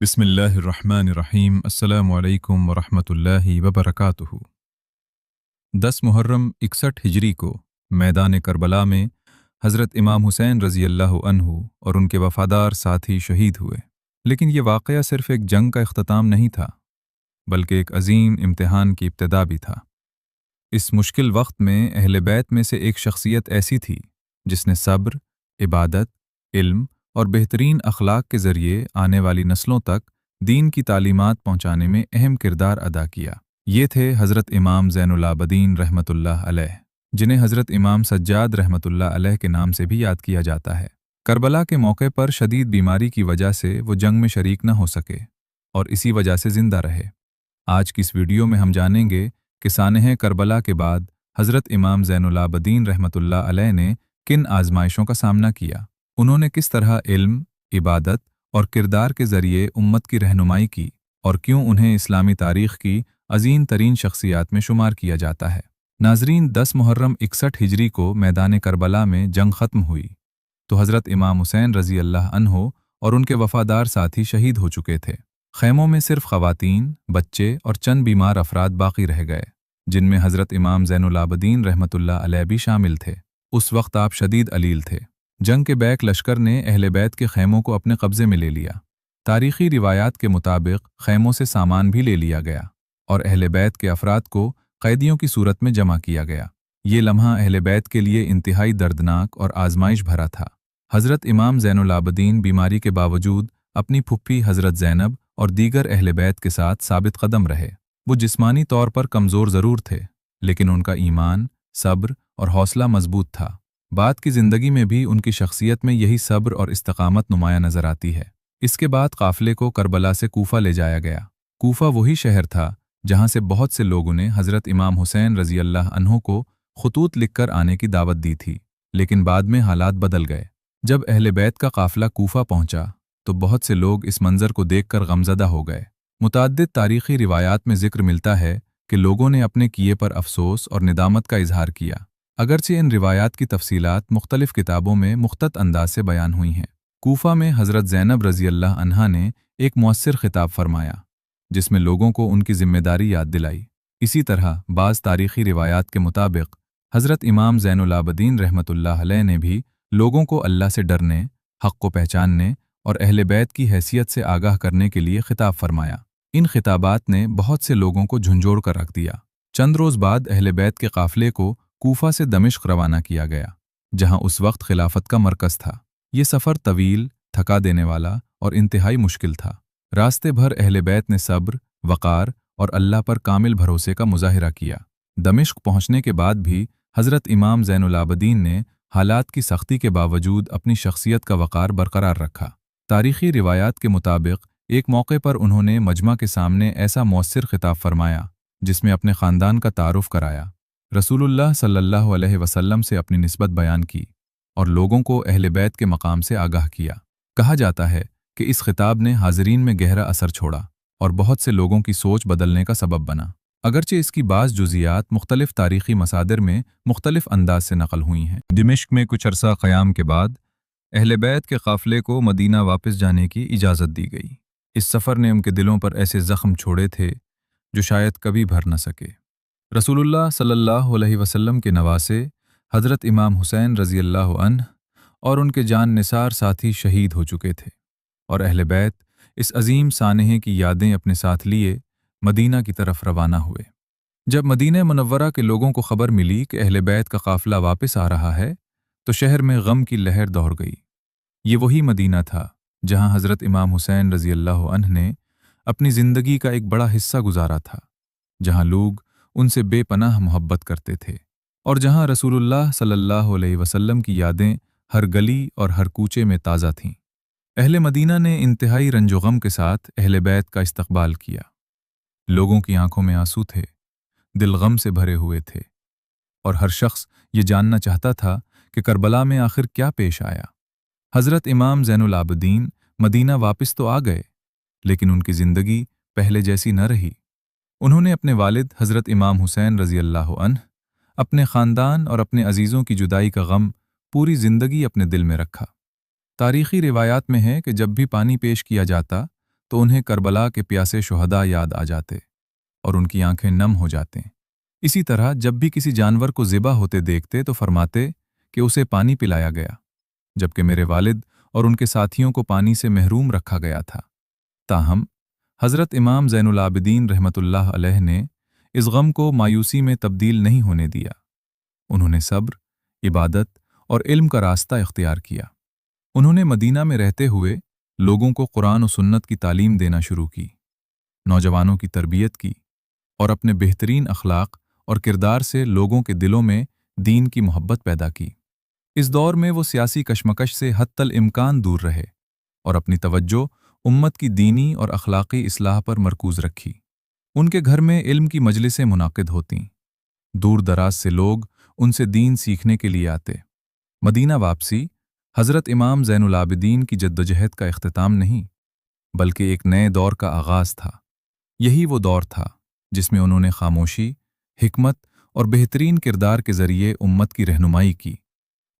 بسم اللہ الرحمن الرحیم السلام علیکم ورحمۃ اللہ وبرکاتہ۔ 10 محرم 61 ہجری کو میدان کربلا میں حضرت امام حسین رضی اللہ عنہ اور ان کے وفادار ساتھی شہید ہوئے۔ لیکن یہ واقعہ صرف ایک جنگ کا اختتام نہیں تھا، بلکہ ایک عظیم امتحان کی ابتدا بھی تھا۔ اس مشکل وقت میں اہل بیت میں سے ایک شخصیت ایسی تھی جس نے صبر، عبادت، علم اور بہترین اخلاق کے ذریعے آنے والی نسلوں تک دین کی تعلیمات پہنچانے میں اہم کردار ادا کیا۔ یہ تھے حضرت امام زین العابدین رحمۃ اللہ علیہ، جنہیں حضرت امام سجاد رحمۃ اللہ علیہ کے نام سے بھی یاد کیا جاتا ہے۔ کربلا کے موقع پر شدید بیماری کی وجہ سے وہ جنگ میں شریک نہ ہو سکے اور اسی وجہ سے زندہ رہے۔ آج کی اس ویڈیو میں ہم جانیں گے کہ سانحہ کربلا کے بعد حضرت امام زین العابدین رحمۃ اللہ علیہ نے کن آزمائشوں کا سامنا کیا، انہوں نے کس طرح علم، عبادت اور کردار کے ذریعے امت کی رہنمائی کی، اور کیوں انہیں اسلامی تاریخ کی عظیم ترین شخصیات میں شمار کیا جاتا ہے۔ ناظرین، 10 محرم 61 ہجری کو میدان کربلا میں جنگ ختم ہوئی تو حضرت امام حسین رضی اللہ عنہ اور ان کے وفادار ساتھی شہید ہو چکے تھے۔ خیموں میں صرف خواتین، بچے اور چند بیمار افراد باقی رہ گئے، جن میں حضرت امام زین العابدین رحمۃ اللہ علیہ بھی شامل تھے۔ اس وقت آپ شدید علیل تھے۔ جنگ کے بیک لشکر نے اہل بیت کے خیموں کو اپنے قبضے میں لے لیا۔ تاریخی روایات کے مطابق خیموں سے سامان بھی لے لیا گیا اور اہل بیت کے افراد کو قیدیوں کی صورت میں جمع کیا گیا۔ یہ لمحہ اہل بیت کے لیے انتہائی دردناک اور آزمائش بھرا تھا۔ حضرت امام زین العابدین بیماری کے باوجود اپنی پھپھی حضرت زینب اور دیگر اہل بیت کے ساتھ ثابت قدم رہے۔ وہ جسمانی طور پر کمزور ضرور تھے، لیکن ان کا ایمان، صبر اور حوصلہ مضبوط تھا۔ بعد کی زندگی میں بھی ان کی شخصیت میں یہی صبر اور استقامت نمایاں نظر آتی ہے۔ اس کے بعد قافلے کو کربلا سے کوفہ لے جایا گیا۔ کوفہ وہی شہر تھا جہاں سے بہت سے لوگوں نے حضرت امام حسین رضی اللہ عنہ کو خطوط لکھ کر آنے کی دعوت دی تھی، لیکن بعد میں حالات بدل گئے۔ جب اہل بیت کا قافلہ کوفہ پہنچا تو بہت سے لوگ اس منظر کو دیکھ کر غمزدہ ہو گئے۔ متعدد تاریخی روایات میں ذکر ملتا ہے کہ لوگوں نے اپنے کیے پر افسوس اور ندامت کا اظہار کیا، اگرچہ ان روایات کی تفصیلات مختلف کتابوں میں مختلف انداز سے بیان ہوئی ہیں۔ کوفہ میں حضرت زینب رضی اللہ عنہا نے ایک مؤثر خطاب فرمایا، جس میں لوگوں کو ان کی ذمہ داری یاد دلائی۔ اسی طرح بعض تاریخی روایات کے مطابق حضرت امام زین العابدین رحمۃ اللہ علیہ نے بھی لوگوں کو اللہ سے ڈرنے، حق کو پہچاننے اور اہل بیت کی حیثیت سے آگاہ کرنے کے لیے خطاب فرمایا۔ ان خطابات نے بہت سے لوگوں کو جھنجھوڑ کر رکھ دیا۔ چند روز بعد اہل بیت کے قافلے کو کوفہ سے دمشق روانہ کیا گیا، جہاں اس وقت خلافت کا مرکز تھا۔ یہ سفر طویل، تھکا دینے والا اور انتہائی مشکل تھا۔ راستے بھر اہل بیت نے صبر، وقار اور اللہ پر کامل بھروسے کا مظاہرہ کیا۔ دمشق پہنچنے کے بعد بھی حضرت امام زین العابدین نے حالات کی سختی کے باوجود اپنی شخصیت کا وقار برقرار رکھا۔ تاریخی روایات کے مطابق ایک موقع پر انہوں نے مجمع کے سامنے ایسا مؤثر خطاب فرمایا جس میں اپنے خاندان کا تعارف کرایا، رسول اللہ صلی اللہ علیہ وسلم سے اپنی نسبت بیان کی اور لوگوں کو اہل بیت کے مقام سے آگاہ کیا۔ کہا جاتا ہے کہ اس خطاب نے حاضرین میں گہرا اثر چھوڑا اور بہت سے لوگوں کی سوچ بدلنے کا سبب بنا۔ اگرچہ اس کی بعض جزیات مختلف تاریخی مصادر میں مختلف انداز سے نقل ہوئی ہیں۔ دمشق میں کچھ عرصہ قیام کے بعد اہل بیت کے قافلے کو مدینہ واپس جانے کی اجازت دی گئی۔ اس سفر نے ان کے دلوں پر ایسے زخم چھوڑے تھے جو شاید کبھی بھر نہ سکے۔ رسول اللہ صلی اللہ علیہ وسلم کے نواسے حضرت امام حسین رضی اللہ عنہ اور ان کے جان نثار ساتھی شہید ہو چکے تھے، اور اہل بیت اس عظیم سانحے کی یادیں اپنے ساتھ لیے مدینہ کی طرف روانہ ہوئے۔ جب مدینہ منورہ کے لوگوں کو خبر ملی کہ اہل بیت کا قافلہ واپس آ رہا ہے تو شہر میں غم کی لہر دوڑ گئی۔ یہ وہی مدینہ تھا جہاں حضرت امام حسین رضی اللہ عنہ نے اپنی زندگی کا ایک بڑا حصہ گزارا تھا، جہاں لوگ ان سے بے پناہ محبت کرتے تھے، اور جہاں رسول اللہ صلی اللہ علیہ وسلم کی یادیں ہر گلی اور ہر کوچے میں تازہ تھیں۔ اہل مدینہ نے انتہائی رنج و غم کے ساتھ اہل بیت کا استقبال کیا۔ لوگوں کی آنکھوں میں آنسو تھے، دل غم سے بھرے ہوئے تھے، اور ہر شخص یہ جاننا چاہتا تھا کہ کربلا میں آخر کیا پیش آیا۔ حضرت امام زین العابدین مدینہ واپس تو آ گئے، لیکن ان کی زندگی پہلے جیسی نہ رہی۔ انہوں نے اپنے والد حضرت امام حسین رضی اللہ عنہ، اپنے خاندان اور اپنے عزیزوں کی جدائی کا غم پوری زندگی اپنے دل میں رکھا۔ تاریخی روایات میں ہے کہ جب بھی پانی پیش کیا جاتا تو انہیں کربلا کے پیاسے شہداء یاد آ جاتے اور ان کی آنکھیں نم ہو جاتے۔ اسی طرح جب بھی کسی جانور کو ذبح ہوتے دیکھتے تو فرماتے کہ اسے پانی پلایا گیا، جبکہ میرے والد اور ان کے ساتھیوں کو پانی سے محروم رکھا گیا تھا۔ تاہم حضرت امام زین العابدین رحمۃ اللہ علیہ نے اس غم کو مایوسی میں تبدیل نہیں ہونے دیا۔ انہوں نے صبر، عبادت اور علم کا راستہ اختیار کیا۔ انہوں نے مدینہ میں رہتے ہوئے لوگوں کو قرآن و سنت کی تعلیم دینا شروع کی، نوجوانوں کی تربیت کی اور اپنے بہترین اخلاق اور کردار سے لوگوں کے دلوں میں دین کی محبت پیدا کی۔ اس دور میں وہ سیاسی کشمکش سے حتی الامکان دور رہے اور اپنی توجہ امت کی دینی اور اخلاقی اصلاح پر مرکوز رکھی۔ ان کے گھر میں علم کی مجلسیں منعقد ہوتیں، دور دراز سے لوگ ان سے دین سیکھنے کے لیے آتے۔ مدینہ واپسی حضرت امام زین العابدین کی جدوجہد کا اختتام نہیں، بلکہ ایک نئے دور کا آغاز تھا۔ یہی وہ دور تھا جس میں انہوں نے خاموشی، حکمت اور بہترین کردار کے ذریعے امت کی رہنمائی کی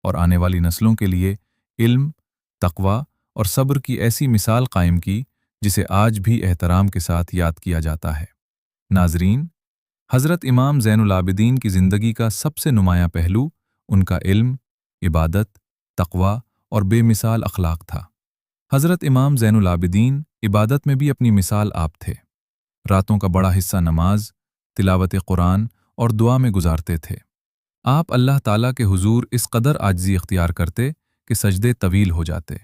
اور آنے والی نسلوں کے لیے علم، تقوی اور صبر کی ایسی مثال قائم کی جسے آج بھی احترام کے ساتھ یاد کیا جاتا ہے۔ ناظرین، حضرت امام زین العابدین کی زندگی کا سب سے نمایاں پہلو ان کا علم، عبادت، تقوی اور بے مثال اخلاق تھا۔ حضرت امام زین العابدین عبادت میں بھی اپنی مثال آپ تھے۔ راتوں کا بڑا حصہ نماز، تلاوت قرآن اور دعا میں گزارتے تھے۔ آپ اللہ تعالیٰ کے حضور اس قدر عاجزی اختیار کرتے کہ سجدے طویل ہو جاتے۔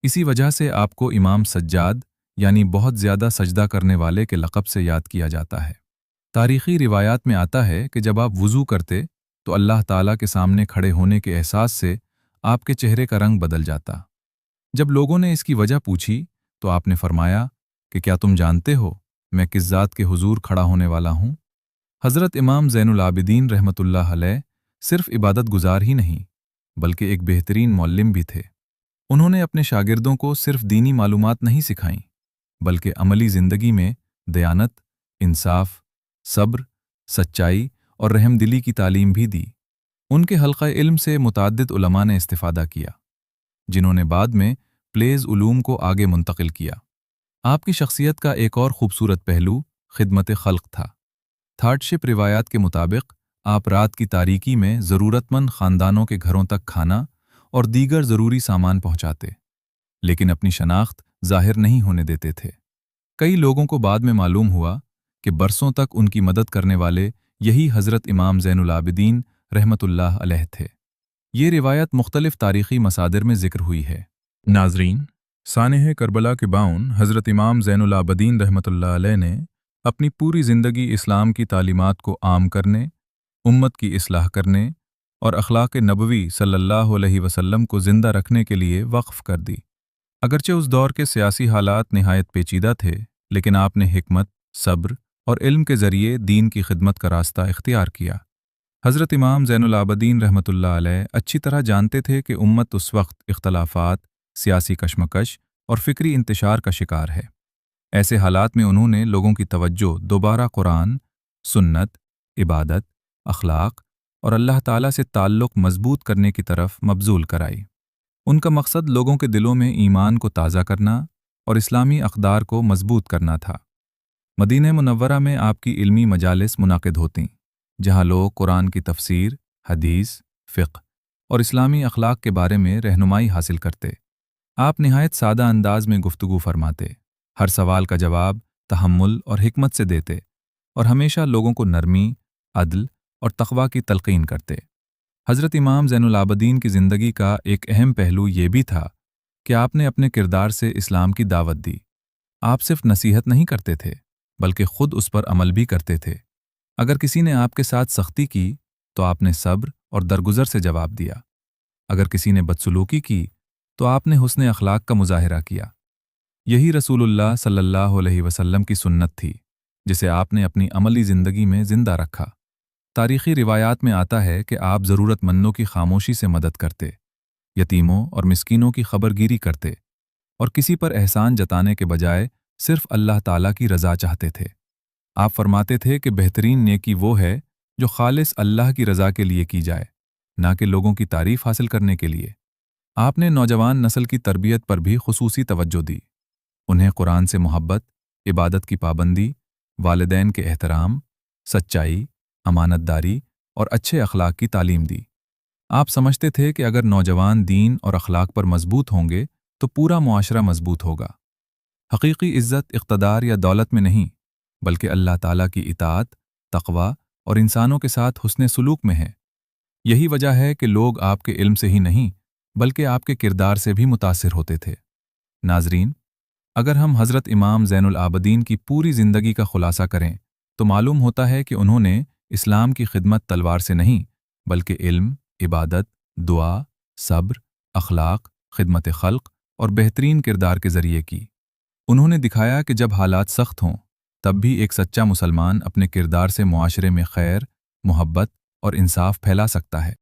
اسی وجہ سے آپ کو امام سجاد یعنی بہت زیادہ سجدہ کرنے والے کے لقب سے یاد کیا جاتا ہے۔ تاریخی روایات میں آتا ہے کہ جب آپ وضو کرتے تو اللہ تعالیٰ کے سامنے کھڑے ہونے کے احساس سے آپ کے چہرے کا رنگ بدل جاتا۔ جب لوگوں نے اس کی وجہ پوچھی تو آپ نے فرمایا کہ کیا تم جانتے ہو میں کس ذات کے حضور کھڑا ہونے والا ہوں؟ حضرت امام زین العابدین رحمۃ اللہ علیہ صرف عبادت گزار ہی نہیں بلکہ ایک بہترین معلم بھی تھے۔ انہوں نے اپنے شاگردوں کو صرف دینی معلومات نہیں سکھائیں بلکہ عملی زندگی میں دیانت، انصاف، صبر، سچائی اور رحم دلی کی تعلیم بھی دی۔ ان کے حلقہ علم سے متعدد علماء نے استفادہ کیا، جنہوں نے بعد میں پلیز علوم کو آگے منتقل کیا۔ آپ کی شخصیت کا ایک اور خوبصورت پہلو خدمت خلق تھا۔ تھارڈ شپ روایات کے مطابق آپ رات کی تاریکی میں ضرورت مند خاندانوں کے گھروں تک کھانا اور دیگر ضروری سامان پہنچاتے، لیکن اپنی شناخت ظاہر نہیں ہونے دیتے تھے۔ کئی لوگوں کو بعد میں معلوم ہوا کہ برسوں تک ان کی مدد کرنے والے یہی حضرت امام زین العابدین رحمۃ اللہ علیہ تھے۔ یہ روایت مختلف تاریخی مصادر میں ذکر ہوئی ہے۔ ناظرین، سانحہ کربلا کے باؤن حضرت امام زین العابدین رحمۃ اللہ علیہ نے اپنی پوری زندگی اسلام کی تعلیمات کو عام کرنے، امت کی اصلاح کرنے اور اخلاق نبوی صلی اللہ علیہ وسلم کو زندہ رکھنے کے لیے وقف کر دی۔ اگرچہ اس دور کے سیاسی حالات نہایت پیچیدہ تھے، لیکن آپ نے حکمت، صبر اور علم کے ذریعے دین کی خدمت کا راستہ اختیار کیا۔ حضرت امام زین العابدین رحمۃ اللہ علیہ اچھی طرح جانتے تھے کہ امت اس وقت اختلافات، سیاسی کشمکش اور فکری انتشار کا شکار ہے۔ ایسے حالات میں انہوں نے لوگوں کی توجہ دوبارہ قرآن، سنت، عبادت، اخلاق اور اللہ تعالیٰ سے تعلق مضبوط کرنے کی طرف مبذول کرائی۔ ان کا مقصد لوگوں کے دلوں میں ایمان کو تازہ کرنا اور اسلامی اقدار کو مضبوط کرنا تھا۔ مدینہ منورہ میں آپ کی علمی مجالس منعقد ہوتیں، جہاں لوگ قرآن کی تفسیر، حدیث، فقہ اور اسلامی اخلاق کے بارے میں رہنمائی حاصل کرتے۔ آپ نہایت سادہ انداز میں گفتگو فرماتے، ہر سوال کا جواب تحمل اور حکمت سے دیتے اور ہمیشہ لوگوں کو نرمی، عدل اور تقوی کی تلقین کرتے۔ حضرت امام زین العابدین کی زندگی کا ایک اہم پہلو یہ بھی تھا کہ آپ نے اپنے کردار سے اسلام کی دعوت دی۔ آپ صرف نصیحت نہیں کرتے تھے بلکہ خود اس پر عمل بھی کرتے تھے۔ اگر کسی نے آپ کے ساتھ سختی کی تو آپ نے صبر اور درگزر سے جواب دیا۔ اگر کسی نے بدسلوکی کی تو آپ نے حسن اخلاق کا مظاہرہ کیا۔ یہی رسول اللہ صلی اللہ علیہ وسلم کی سنت تھی جسے آپ نے اپنی عملی زندگی میں زندہ رکھا۔ تاریخی روایات میں آتا ہے کہ آپ ضرورت مندوں کی خاموشی سے مدد کرتے، یتیموں اور مسکینوں کی خبرگیری کرتے اور کسی پر احسان جتانے کے بجائے صرف اللہ تعالیٰ کی رضا چاہتے تھے۔ آپ فرماتے تھے کہ بہترین نیکی وہ ہے جو خالص اللہ کی رضا کے لیے کی جائے، نہ کہ لوگوں کی تعریف حاصل کرنے کے لیے۔ آپ نے نوجوان نسل کی تربیت پر بھی خصوصی توجہ دی۔ انہیں قرآن سے محبت، عبادت کی پابندی، والدین کے احترام، سچائی، امانت داری اور اچھے اخلاق کی تعلیم دی۔ آپ سمجھتے تھے کہ اگر نوجوان دین اور اخلاق پر مضبوط ہوں گے تو پورا معاشرہ مضبوط ہوگا۔ حقیقی عزت اقتدار یا دولت میں نہیں، بلکہ اللہ تعالیٰ کی اطاعت، تقوی اور انسانوں کے ساتھ حسن سلوک میں ہے۔ یہی وجہ ہے کہ لوگ آپ کے علم سے ہی نہیں، بلکہ آپ کے کردار سے بھی متاثر ہوتے تھے۔ ناظرین، اگر ہم حضرت امام زین العابدین کی پوری زندگی کا خلاصہ کریں تو معلوم ہوتا ہے کہ انہوں نے اسلام کی خدمت تلوار سے نہیں، بلکہ علم، عبادت، دعا، صبر، اخلاق، خدمت خلق اور بہترین کردار کے ذریعے کی۔ انہوں نے دکھایا کہ جب حالات سخت ہوں تب بھی ایک سچا مسلمان اپنے کردار سے معاشرے میں خیر، محبت اور انصاف پھیلا سکتا ہے۔